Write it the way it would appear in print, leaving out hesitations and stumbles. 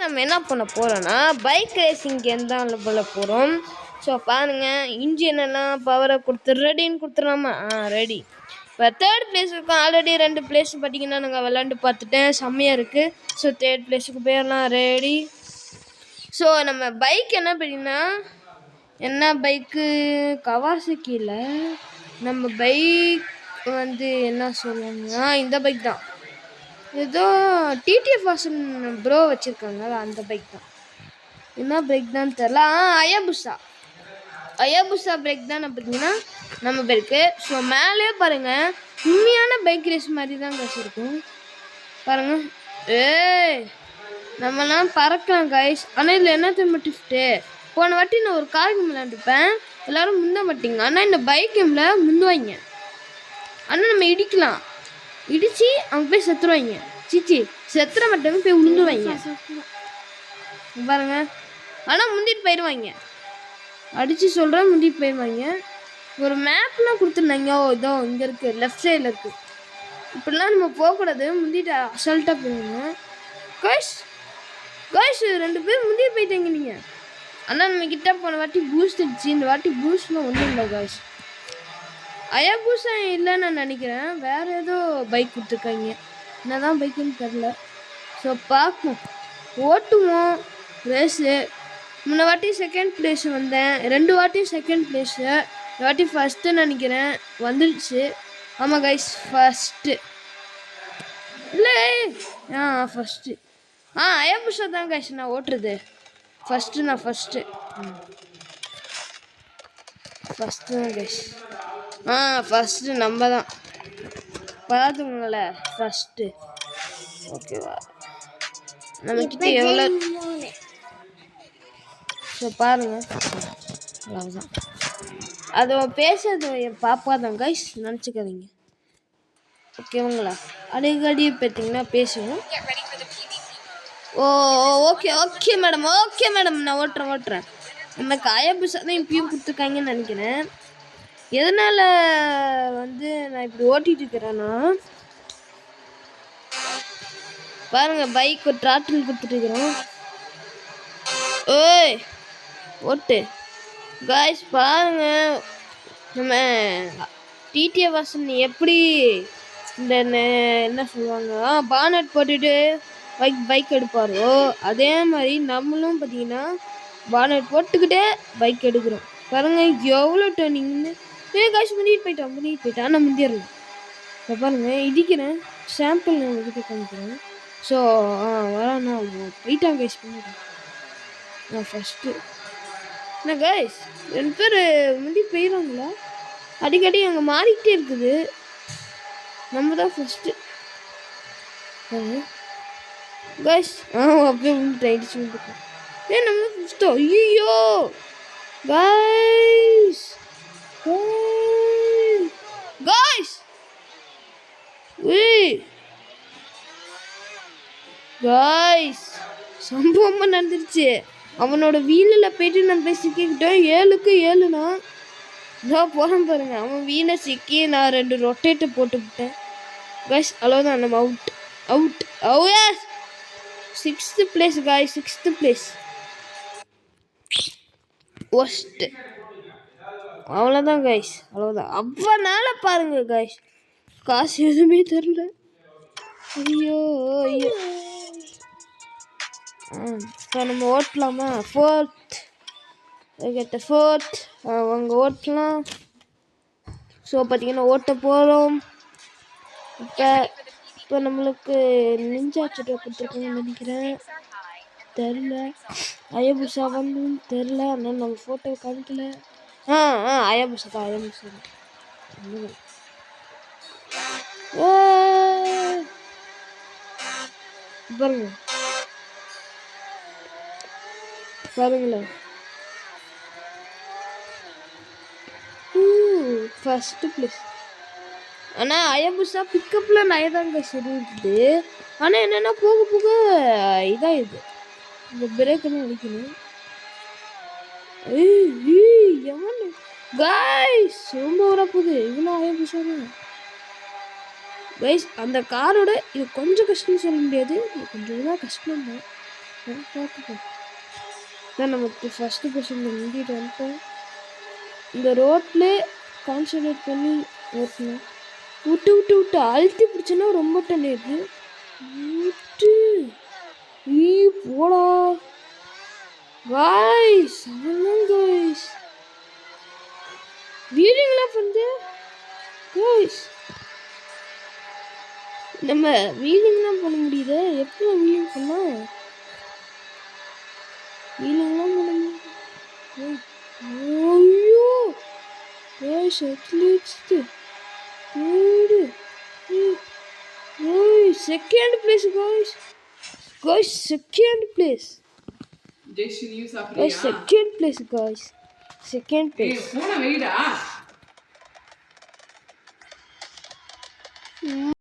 நம்ம என்ன பண்ண போகிறோன்னா பைக் ரேசிங் கேம் தான் போல போகிறோம். ஸோ பாருங்கள், இன்ஜின் எல்லாம் பவரை ரெடின்னு கொடுத்துடலாமா? ரெடி. இப்போ 3rd பிளேஸ் இருக்கும். ஆல்ரெடி 2 பிளேஸ் பார்த்தீங்கன்னா நாங்கள் விளாண்டு பார்த்துட்டேன், செம்மையாக இருக்குது. ஸோ 3rd பிளேஸுக்கு போயிடலாம். ரெடி. ஸோ நம்ம பைக் என்ன பண்ணினா, என்ன பைக்கு கவாசக்கியில் நம்ம பைக் என்ன சொல்லுவாங்கன்னா இந்த பைக் தான். ஏதோ டிடிஎஃப் வாசன் ப்ரோ வச்சுருக்காங்க, அந்த பைக் தான். என்ன பைக் தான் தெரில. அயாபுசா பைக் தான் பார்த்தீங்கன்னா நம்ம பைக்கு. ஸோ மேலே பாருங்கள், உண்மையான பைக் ரேஸ் மாதிரி தான் இருக்கும் பாருங்கள். நம்மலாம் பறக்கலாம் கைஸ். ஆனால் இதில் என்ன தெரியுமா டிஃப்ட்டு, போன வாட்டி நான் ஒரு கார் கேம் விளாண்டுப்பேன், எல்லோரும் முந்த மாட்டிங்க. ஆனால் இந்த பைக் கேமில் முந்துவாங்க. ஆனால் நம்ம இடிக்கலாம், இடித்து அவங்க போய் செத்துருவாங்க. சிச்சி செத்துற மட்டுமே போய் விழுந்துருவாங்க பாருங்க. ஆனால் முந்திட்டு போயிடுவாங்க, அடித்து சொல்கிறேன், முந்திட்டு போயிடுவாங்க. ஒரு மேப்லாம் கொடுத்துருந்தாங்க, இதோ இங்கே இருக்குது, லெஃப்ட் சைடில் இருக்குது. இப்படிலாம் நம்ம போகக்கூடாது, முந்திட்டு அசால்ட்டாக போயிடுவாங்க. கைஸ் 2 பேர் முந்திட்டு போயிட்டீங்க நீங்கள். ஆனால் நம்ம கிட்ட போன வாட்டி பூஸ்ட் அடிச்சு, இந்த வாட்டி பூஸ்ட்லாம் ஒன்றும் இல்லை கைஸ். அயாபுசா இல்லைன்னு நான் நினைக்கிறேன், வேறு ஏதோ பைக் கொடுத்துருக்காங்க, என்னதான் பைக்குன்னு தெரில. ஸோ பார்ப்போம், ஓட்டுவோம் ரேஸு. முன்ன வாட்டி 2nd பிளேஸ் வந்தேன், 2 வாட்டியும் 2nd பிளேஸு, இந்த வாட்டி ஃபஸ்ட்டு நினைக்கிறேன் வந்துடுச்சு. ஆமாம் கைஸ், ஃபஸ்ட்டு இல்லை, ஃபஸ்ட்டு அயாபுசா தான் கைஸ் நான் ஓட்டுறது. ஃபஸ்ட்டு தான் கைஸ். ஃபஸ்ட்டு நம்ம தான் பார்த்துங்கள, ஃபஸ்ட்டு. ஓகேவா, நம்மக்கிட்ட எவ்வளோ. ஸோ பாருங்கள், அவ்வளோதான். அது பேசுறது என் பாப்பா தான் கைஸ், நினச்சிக்காதீங்க ஓகேங்களா. அடிக்கடி பார்த்தீங்கன்னா பேசுவோம். ஓகே மேடம் நான் ஓட்டுறேன். எனக்கு அயாபுசா தான் இப்பயும் கொடுத்துருக்காங்கன்னு நினைக்கிறேன். எதனால் நான் இப்படி ஓட்டிகிட்டு இருக்கிறேன்னா பாருங்கள், பைக் ஒரு ட்ராட்டில் கொடுத்துட்டுருக்குறோம். ஓட்டு காய்ஸ் பாருங்கள், நம்ம டிடிஎஃப் வாசன் எப்படி இந்த என்ன சொல்லுவாங்க, பானட் போட்டுட்டு பைக் எடுப்பாரோ, அதே மாதிரி நம்மளும் பார்த்தீங்கன்னா பானட் போட்டுக்கிட்டே பைக் எடுக்கிறோம். பாருங்கள் எவ்வளோ டர்னிங்னு. காய்ஸ் முந்திட்டு போயிட்டான், நான் முந்திடலாம். இப்போ பாருங்கள், இடிக்கிறேன், சாம்பிள் நான் உங்ககிட்ட காமிக்கிறேன். ஸோ வரேண்ணா, போயிட்டான் கைஸ், பண்ணிட்டேன் நான் ஃபஸ்ட்டு. என்ன கைஸ் 2 பேர் முந்தி போயிடுவாங்களா? அடிக்கடி அங்கே மாறிக்கிட்டே இருக்குது. நம்ம தான் ஃபஸ்ட்டு கைஸ். அப்படியே விழுந்துட்டேன், இடிச்சு விழுந்துட்டேன். நம்ம தான் ஃபஸ்ட்டு. ஐயோ காய்ஸ் சம்பவமாக நடந்துருச்சு. அவனோட வீலில் போயிட்டு நான் போய் சிக்கிக்கிட்டேன். 7க்கு 7னா நான் போகிறேன் பாருங்க. அவன் வீலை சிக்கி நான் 2 ரொட்டேட்டை போட்டுவிட்டேன் காய்ஸ். அவ்வளோதான், நம்ம out. 6th place guys, 6th place. Worst. அவ்வளோதான் காய்ஸ், அவ்வளோதான். அவ்வளோனால பாருங்க காய்ஸ், காசு எதுவுமே தெரில. ஐயோ இப்போ நம்ம ஓட்டலாமா? 4th அவங்க ஓட்டலாம். ஸோ பார்த்தீங்கன்னா ஓட்ட போகிறோம். இப்போ நம்மளுக்கு நிஞ்சா சட்டை கொடுத்துருக்கோன்னு நினைக்கிறேன், தெரில. அயாபுசா தெரில, ஆனால் நம்ம ஃபோட்டோ காமிக்கல. அயாபுசா தான். பாருங்களேன், ஃபஸ்ட்டு பிளேஸ். ஆனால் அயாபுசா பிக்கப்பில் நயதாங்க சரி இருக்குது. ஆனால் என்னென்னா போக இதான் இது, இந்த பிரேக்கெல்லாம் அடிக்கணும். எவன் காய்ஸ் ரொம்ப வரப்போகுது. இவ்வளோ அயாபுசா தான் கைஸ். அந்த காரோட இது கொஞ்சம் கஷ்டம்னு சொல்ல முடியாது, இது கொஞ்சம் தான் கஷ்டம் தான். பார்த்துப்போம். நான் நமக்கு ஃபஸ்ட்டு பொசிஷன் முந்திட்டு வந்துட்டேன். இந்த ரோட்டில் கான்சன்ட்ரேட் பண்ணி ஓட்டணும். விட்டு விட்டு விட்டு அழுத்தி பிடிச்சோன்னா ரொம்ப டன்னிடுது. விட்டு போடா காய்ஸ். அவ்வளோதான் காய்ஸ். வீடியோலாம் பண்ணுது காய்ஸ். நம்ம வீலிங்லாம் பண்ண முடியுது. எப்படி வீலிங் பண்ணலாம்? வீலிங்லாம் பண்ண முடியும். ஐயோ guys at least second place guys. Guys second place. Jayashree நீ சாப்பிடுறியா? Second place guys. Second place. போன வெயிடா